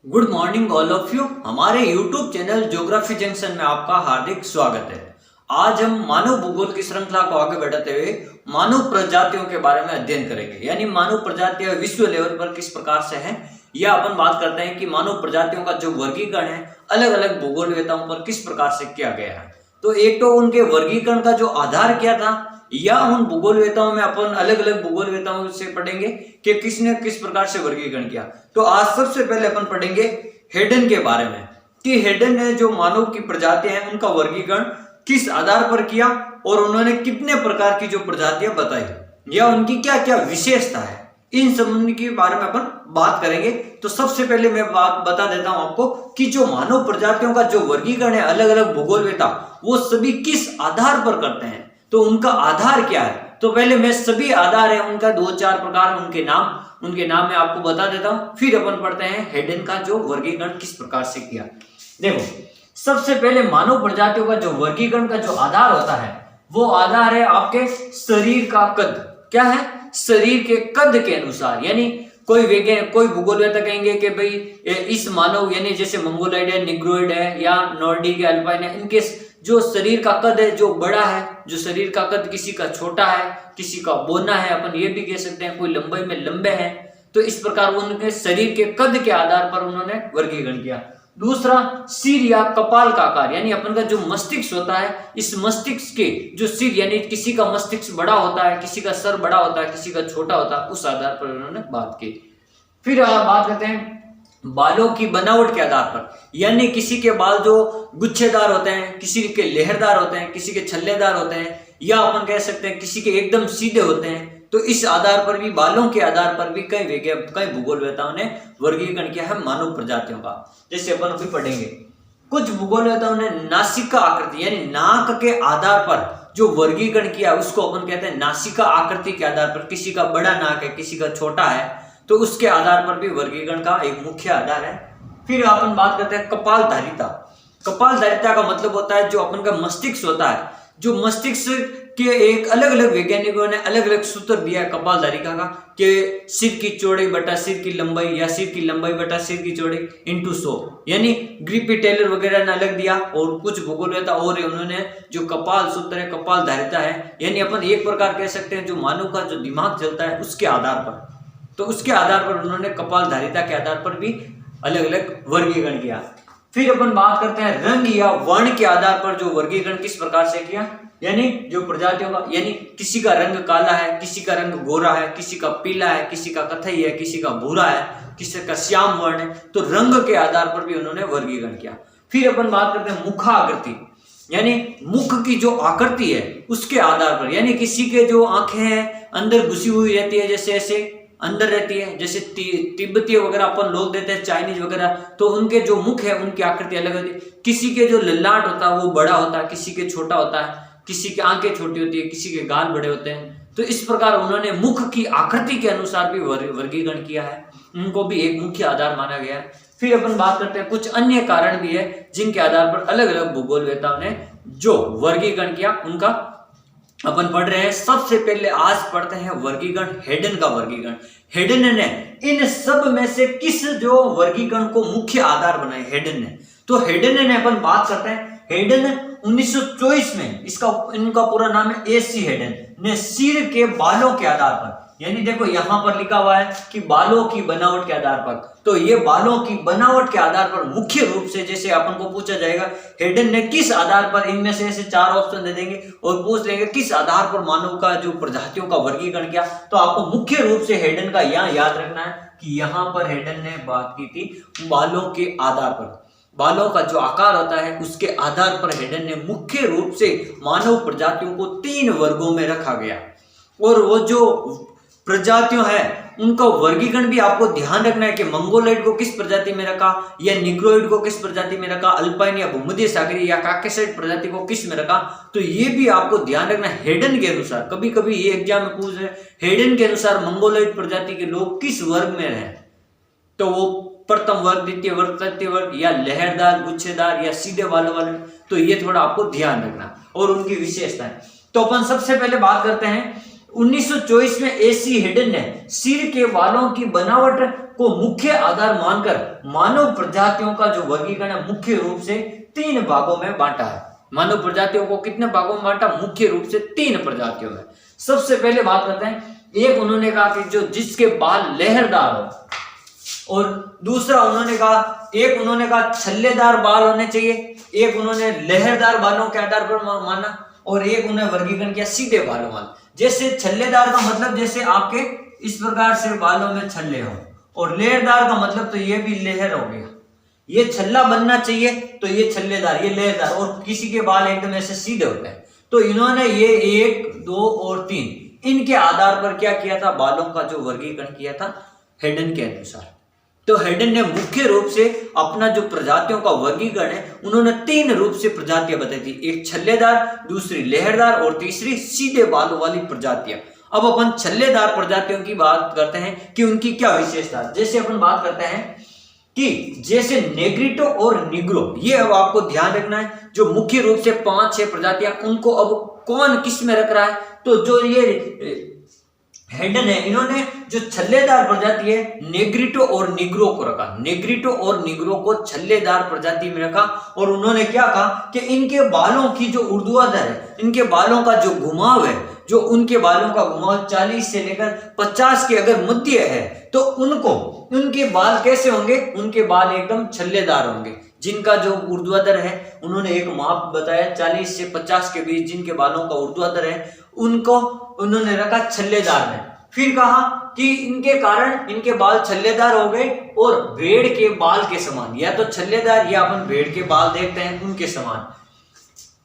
Good morning all of you. हमारे YouTube channel geography junction में आपका हार्दिक स्वागत है। आज हम मानव भूगोल की श्रृंखला को आगे बढ़ाते हुए मानव प्रजातियों के बारे में अध्ययन करेंगे, यानी मानव प्रजातियां विश्व लेवल पर किस प्रकार से हैं। यह अपन बात करते हैं कि मानव प्रजातियों का जो वर्गीकरण है अलग अलग भूगोलवेताओं पर किस प्रकार से किया गया है। तो एक तो उनके वर्गीकरण का जो आधार क्या था, या उन भूगोलवेताओं में अपन अलग अलग भूगोलवेताओं से पढ़ेंगे कि किसने किस प्रकार से वर्गीकरण किया। तो आज सबसे पहले अपन पढ़ेंगे हेडन के बारे में कि हेडन ने जो मानव की प्रजातियां हैं उनका वर्गीकरण किस आधार पर किया और उन्होंने कितने प्रकार की जो प्रजातियां बताई या उनकी क्या क्या विशेषता है, इन संबंध के बारे में अपन बात करेंगे। तो सबसे पहले मैं बात बता देता हूं आपको कि जो मानव प्रजातियों का जो वर्गीकरण है अलग अलग भूगोलवेता वो सभी किस आधार पर करते हैं, तो उनका आधार क्या है। तो पहले मैं सभी आधार है उनका दो चार प्रकार उनके नाम मैं आपको बता देता हूं, फिर अपन पढ़ते हैं हेडन का जो वर्गीकरण किस प्रकार से किया। देखो, सबसे पहले मानव प्रजातियों का जो वर्गीकरण का जो आधार होता है वो आधार है आपके शरीर का कद। क्या है? शरीर के कद के अनुसार, यानी कोई भूगोलवेता कहेंगे कि भाई इस मानव यानी जैसे मंगोलॉइड है, निग्रोइड है या नॉर्डिक अल्पाइन है, इनके जो शरीर का कद है जो बड़ा है, जो शरीर का कद किसी का छोटा है, किसी का बौना है, अपन ये भी कह सकते हैं कोई लंबाई में लंबे हैं। तो इस प्रकार उनके शरीर के कद के आधार पर उन्होंने वर्गीकरण किया। दूसरा, सिर या कपाल का आकार, यानी अपन का जो मस्तिष्क होता है, इस मस्तिष्क के जो सिर यानी किसी का मस्तिष्क बड़ा होता है, किसी का सर बड़ा होता है, किसी का छोटा होता है, उस आधार पर उन्होंने बात की। फिर बात करते हैं बालों की बनावट के आधार पर, यानी किसी के बाल जो गुच्छेदार होते हैं, किसी के लहरदार होते हैं, किसी के छल्लेदार होते हैं, या अपन कह सकते हैं किसी के एकदम सीधे होते हैं। तो इस आधार पर भी, बालों के आधार पर भी कई भूगोलवेताओं ने वर्गीकरण किया है मानव प्रजातियों का। जैसे अपन अभी पढ़ेंगे, कुछ भूगोलवेताओं ने नासिका आकृति यानी नाक के आधार पर जो वर्गीकरण किया उसको अपन कहते हैं नासिका आकृति के आधार पर। किसी का बड़ा नाक है, किसी का छोटा है, तो उसके आधार पर भी वर्गीकरण का एक मुख्य आधार है। फिर अपन बात करते हैं कपालधारिता। कपालधारिता का मतलब होता है जो अपन का मस्तिष्क होता है, जो मस्तिष्क के एक अलग अलग वैज्ञानिकों ने अलग अलग सूत्र दिया है कपालधारिता का, कि सिर की चौड़ाई बटा सिर की लंबाई या सिर की लंबाई बटा सिर की चौड़ाई इंटू 100, यानी ग्रिपी टेलर वगैरह ने अलग दिया। और कुछ भूगोलवेता और उन्होंने जो कपाल सूत्र है, कपालधारिता है, यानी अपन एक प्रकार कह सकते हैं जो मानव का जो दिमाग चलता है उसके आधार पर, तो उसके आधार पर उन्होंने कपालधारिता के आधार पर भी अलग अलग वर्गीकरण किया। फिर अपन बात करते हैं रंग या वर्ण के आधार पर जो वर्गीकरण किस प्रकार से किया, यानी जो प्रजातियों का, यानी किसी का रंग काला है, किसी का रंग गोरा है, किसी का पीला है, किसी का कथई है, किसी का भूरा है, किसी का श्याम वर्ण है, तो रंग के आधार पर भी उन्होंने वर्गीकरण किया। फिर अपन बात करते हैं मुखाकृति, यानी मुख की जो आकृति है उसके आधार पर, यानी किसी के जो आंखें हैं अंदर घुसी हुई रहती है, जैसे ऐसे अंदर रहती है, जैसे तिब्बतीय वगैरह अपन लोग देते हैं, चाइनीज वगैरह, तो उनके जो मुख है उनकी आकृति अलग होती है। किसी के जो ललाट होता है वो बड़ा होता है, किसी के छोटा होता है, किसी की आंखें छोटी होती है, किसी के गाल बड़े होते हैं। तो इस प्रकार उन्होंने मुख की आकृति के अनुसार भी वर्गीकरण किया है, उनको भी एक मुख्य आधार माना गया है। फिर अपन बात करते हैं कुछ अन्य कारण भी है जिनके आधार पर अलग अलग भूगोलवेताओं ने जो वर्गीकरण किया, उनका अपन पढ़ रहे हैं। सबसे पहले आज पढ़ते हैं वर्गीकरण, हेडन का वर्गीकरण। हेडन ने इन सब में से किस जो वर्गीकरण को मुख्य आधार बनाए, हेडन ने। तो हेडन ने अपन बात करते हैं, हेडन 1924 में, इनका पूरा नाम है एसी हेडन ने सिर के बालों के आधार पर, यानी देखो यहां पर लिखा हुआ है कि बालों की बनावट के आधार पर, तो ये बालों की बनावट के आधार पर मुख्य रूप से, जैसे अपन को पूछा जाएगा हेडन ने किस आधार पर, इनमें से ऐसे चार ऑप्शन दे देंगे और पूछ लेंगे किस आधार पर मानव का जो प्रजातियों का वर्गीकरण किया, तो आपको मुख्य रूप से हेडन का यहाँ याद रखना है कि यहाँ पर हेडन ने बात की थी बालों के आधार पर। बालों का जो आकार होता है उसके आधार पर हेडन ने मुख्य रूप से मानव प्रजातियों को 3 वर्गों में रखा गया। और वो जो प्रजातियों है उनका वर्गीकरण भी आपको ध्यान रखना है कि मंगोलॉइड को किस प्रजाति में रखा, या निग्रोइड को किस प्रजाति में रखा, अल्पाइन या भूमध्य सागरीय या काकेसाइड प्रजाति को किस में रखा, तो ये भी आपको ध्यान रखना है हेडन के अनुसार। कभी कभी ये एग्जाम में पूछ रहे हेडन के अनुसार मंगोलॉइड प्रजाति के लोग किस वर्ग में रहे, तो वो प्रथम वर्ग, द्वितीय वर्ग, तृतीय वर्ग, या लहरदार, गुच्छेदार या सीधे बालों वाले, तो ये थोड़ा आपको ध्यान रखना और उनकी विशेषताएं। तो अपन सबसे पहले बात करते हैं 1924 में एसी हेडन ने सिर के बालों की बनावट को मुख्य आधार मानकर मानव प्रजातियों का जो वर्गीकरण है मुख्य रूप से 3 भागों में बांटा है। मानव प्रजातियों को कितने भागों में बांटा? मुख्य रूप से 3 प्रजातियों में। सबसे पहले बात करते हैं, एक उन्होंने कहा कि जो जिसके बाल लहरदार हो, और दूसरा उन्होंने कहा छल्लेदार बाल होने चाहिए, एक उन्होंने लहरदार बालों के आधार पर माना, और एक उन्हें वर्गीकरण किया सीधे बालों वाला। जैसे छल्लेदार का मतलब जैसे आपके इस प्रकार से बालों में छल्ले हो, और लहरदार का मतलब तो ये भी लहर हो गया, ये छल्ला बनना चाहिए तो ये छल्लेदार, ये लहरदार, और किसी के बाल एकदम ऐसे सीधे होते हैं। तो इन्होंने ये 1, 2 और 3 इनके आधार पर क्या किया था? बालों का जो वर्गीकरण किया था हेडन के अनुसार। तो हेडन ने मुख्य रूप से अपना जो प्रजातियों का वर्गीकरण है उन्होंने 3 रूप से प्रजातियां बताई थी, एक छल्लेदार, दूसरी लहरदार और तीसरी सीधे बालों वाली प्रजातियां। अब अपन छल्लेदार प्रजातियों की बात करते हैं कि उनकी क्या विशेषता। जैसे अपन बात करते हैं कि जैसे नेग्रिटो और निग्रो, ये अब आपको ध्यान रखना है, जो मुख्य रूप से 5-6 प्रजातियां, उनको अब कौन किस में रख रहा है? तो जो ये हेडन है, इन्होंने जो छल्लेदार प्रजाति है नेग्रिटो और निग्रो को रखा, नेग्रिटो और निग्रो को छल्लेदार प्रजाति में रखा। और उन्होंने क्या कहा कि इनके बालों की जो ऊर्ध्वाधर है, इनके बालों का जो घुमाव है, जो उनके बालों का घुमाव 40 से लेकर 50 के अगर मध्य है, तो उनके बाल कैसे होंगे? उनके बाल एकदम छल्लेदार होंगे। जिनका जो ऊर्ध्वाधर है, उन्होंने एक माप बताया 40 से 50 के बीच जिनके बालों का ऊर्ध्वाधर है, उनको उन्होंने रखा छल्लेदार में। फिर कहा कि इनके कारण इनके बाल छल्लेदार हो गए और भेड़ के बाल के समान, या तो छल्लेदार या अपन भेड़ के बाल देखते हैं उनके समान।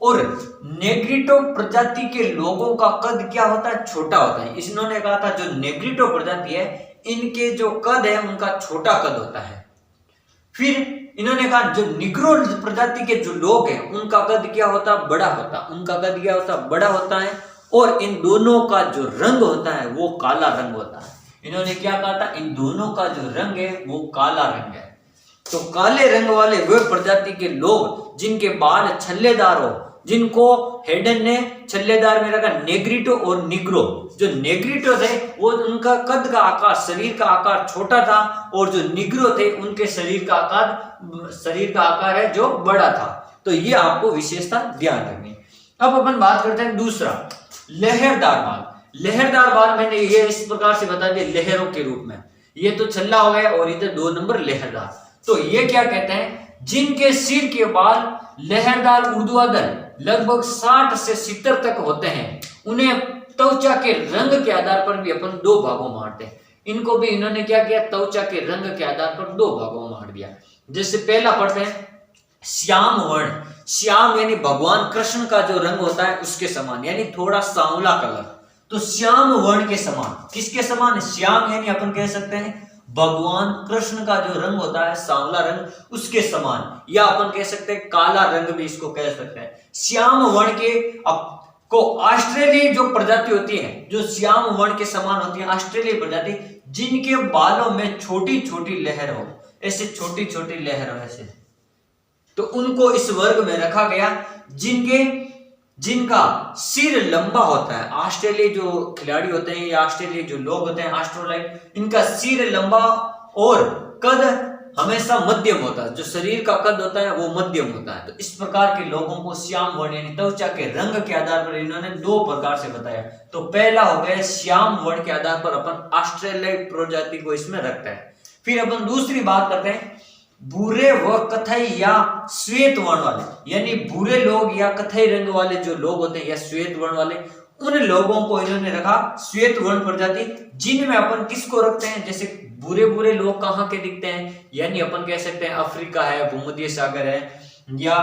और नेग्रिटो प्रजाति के लोगों का कद क्या होता है? छोटा होता है। इन्होंने कहा था जो नेग्रिटो प्रजाति है, इनके जो कद है उनका छोटा कद होता है। फिर इन्होंने कहा जो निग्रो प्रजाति के जो लोग हैं उनका कद क्या होता? बड़ा होता, उनका कद क्या होता? बड़ा होता है। और इन दोनों का जो रंग होता है वो काला रंग होता है। इन्होंने क्या कहा था? इन दोनों का जो रंग है वो काला रंग है। तो काले रंग वाले वे प्रजाति के लोग जिनके बाल छल्लेदार हो, जिनको हेडन ने छल्लेदार में रखा नेग्रिटो और निग्रो। जो नेग्रिटो थे वो उनका कद का आकार, शरीर का आकार छोटा था, और जो निग्रो थे उनके शरीर का आकार है जो बड़ा था। तो ये आपको विशेषता ध्यान रखनी। अब अपन बात करते हैं दूसरा, लहरदार बाल। लहरदार बाल मैंने ये इस प्रकार से बता दिया लहरों के रूप में। ये तो छल्ला हो गया और इधर 2 नंबर लहरदार। तो ये क्या कहते हैं? जिनके सिर के बाल लहरदार ऊर्ध्वाधर लगभग 60 से 70 तक होते हैं, उन्हें त्वचा के रंग के आधार पर भी अपन 2 भागों में बांटते हैं। इनको भी इन्होंने क्या किया? त्वचा के रंग के आधार पर 2 भागों में बांट दिया। जैसे पहला पढ़ते हैं श्याम वर्ण। श्याम यानी भगवान कृष्ण का जो रंग होता है उसके समान, यानी थोड़ा सांवला कलर। तो श्याम वर्ण के समान, किसके समान? श्याम यानी अपन कह सकते हैं भगवान कृष्ण का जो रंग होता है सांवला रंग, उसके समान, या अपन कह सकते हैं काला रंग भी इसको कह सकते हैं। श्याम वर्ण के को ऑस्ट्रेलियाई जो प्रजाति होती है, जो श्याम वर्ण के समान होती है, ऑस्ट्रेलियाई प्रजाति, जिनके बालों में छोटी छोटी लहर हो, ऐसे छोटी छोटी लहर हो ऐसे, तो उनको इस वर्ग में रखा गया। जिनका सिर लंबा होता है, ऑस्ट्रेलियाई जो खिलाड़ी होते हैं या ऑस्ट्रेलियाई जो लोग होते हैं ऑस्ट्रेलियाई, इनका सिर लंबा और कद हमेशा मध्यम होता है। जो शरीर का कद होता है वो मध्यम होता है। तो इस प्रकार के लोगों को श्याम वर्ण यानी त्वचा के रंग के आधार पर इन्होंने 2 प्रकार से बताया। तो पहला हो गया श्याम वर्ण के आधार पर अपन ऑस्ट्रेलियाई प्रजाति को इसमें रखते हैं। फिर अपन दूसरी बात करते हैं भूरे व कथई या श्वेत वर्ण वाले, यानी भूरे लोग या कथई रंग वाले जो लोग होते हैं या श्वेत वर्ण वाले, उन लोगों को इन्होंने रखा श्वेत वर्ण प्रजाति। जिनमें अपन किसको रखते हैं? जैसे भूरे भूरे लोग कहाँ के दिखते हैं, यानी अपन कह सकते हैं अफ्रीका है, भूमध्य सागर है, या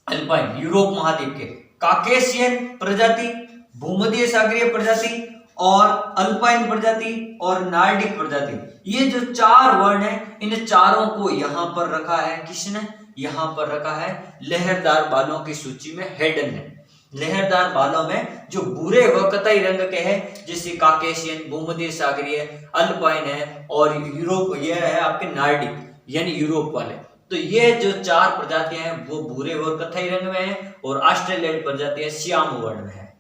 अल्पाइन यूरोप महाद्वीप के काकेशियन प्रजाति, भूमध्य सागरीय प्रजाति और अल्पाइन प्रजाति और नार्डिक प्रजाति। ये जो 4 वर्ण है, इन चारों को यहां पर रखा है। किसने? यहां पर रखा है लहरदार बालों की सूची में हेडन ने। लहरदार बालों में जो भूरे व कतई रंग के हैं, जैसे काकेशियन, भूमध्य सागरीय, अल्पाइन है और यूरोप, ये है आपके नार्डिक यानी यूरोप वाले। तो ये जो 4 प्रजातियां हैं वो भूरे व कथई रंग में है और ऑस्ट्रेलियाई प्रजातियां श्याम वर्ण में है।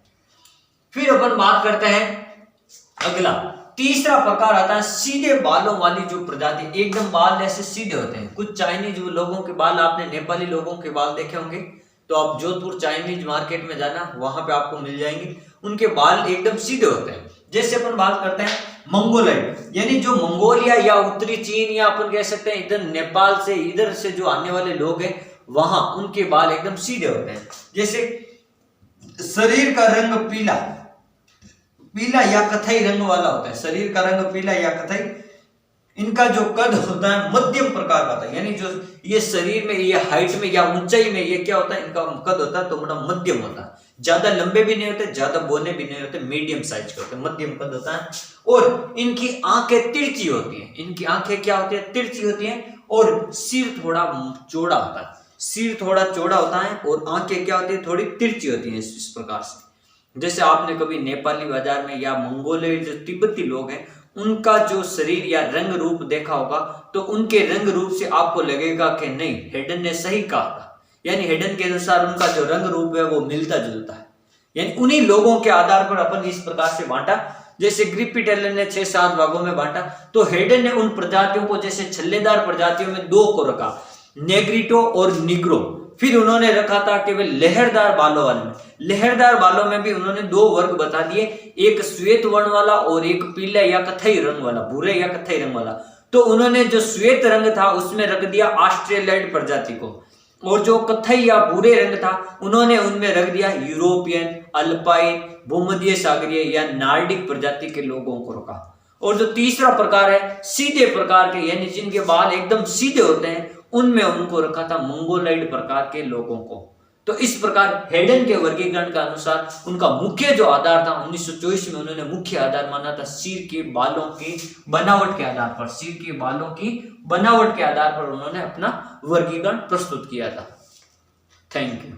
फिर अपन बात करते हैं अगला तीसरा प्रकार आता है सीधे बालों वाली जो प्रजाति, एकदम बाल ऐसे सीधे होते हैं। कुछ चाइनीज लोगों के बाल, आपने नेपाली लोगों के बाल देखे होंगे, तो आप जोधपुर चाइनीज मार्केट में जाना, वहां पे आपको मिल जाएंगे। उनके बाल एकदम सीधे होते हैं। जैसे अपन बात करते हैं मंगोलाइड, यानी जो मंगोलिया या उत्तरी चीन या अपन कह सकते हैं इधर नेपाल से, इधर से जो आने वाले लोग हैं वहां उनके बाल एकदम सीधे होते हैं। जैसे शरीर का रंग पीला या कथई रंग वाला होता है, शरीर का रंग पीला या कथई। इनका जो कद होता है मध्यम प्रकार का होता है, यानी जो ये शरीर में, ये हाइट में या ऊंचाई में ये क्या होता है, इनका कद होता है तो बड़ा मध्यम होता है। ज्यादा लंबे भी नहीं होते, ज्यादा बोने भी नहीं होते, मीडियम साइज के होते हैं, मध्यम कद होता है। और इनकी आंखें तिरछी होती हैं। इनकी आंखें क्या होती है, तिरछी होती हैं। और सिर थोड़ा चौड़ा होता है, सिर थोड़ा चौड़ा होता है और आंखें क्या होती है, थोड़ी तिरछी होती हैं इस प्रकार से। जैसे आपने कभी नेपाली बाजार में या मंगोलियन जो तिब्बती लोग हैं उनका जो शरीर या रंग रूप देखा होगा, तो उनके रंग रूप से आपको लगेगा कि नहीं, हेडन ने सही कहा था, यानी हेडन के अनुसार उनका जो रंग रूप है वो मिलता जुलता है। यानी उन्हीं लोगों के आधार पर अपन इस प्रकार से बांटा। जैसे ग्रिफिथ एलन ने 6-7 भागों में बांटा, तो हेडन ने उन प्रजातियों को, जैसे छल्लेदार प्रजातियों में 2 को रखा, नेग्रिटो और निग्रो। फिर उन्होंने रखा था केवल लहरदार बालों वाले में। लहरदार बालों में भी उन्होंने 2 वर्ग बता दिए, एक श्वेत वर्ण वाला और एक पीला या कथई रंग वाला, भूरे या कथई रंग वाला। तो उन्होंने जो श्वेत रंग था उसमें रख दिया ऑस्ट्रेलियाइड प्रजाति को, और जो कथई या भूरे रंग था उन्होंने उनमें रख दिया यूरोपियन, अल्पाइन, भूमध्य सागरीय या नार्डिक प्रजाति के लोगों को रखा। और जो तीसरा प्रकार है सीधे प्रकार के, यानी जिनके बाल एकदम सीधे होते हैं, उनमें उनको रखा था मंगोलाइड प्रकार के लोगों को। तो इस प्रकार हेडन के वर्गीकरण का अनुसार उनका मुख्य जो आधार था 1924 में उन्होंने मुख्य आधार माना था सिर के बालों की बनावट के आधार पर, सिर के बालों की बनावट के आधार पर उन्होंने अपना वर्गीकरण प्रस्तुत किया था। Thank you.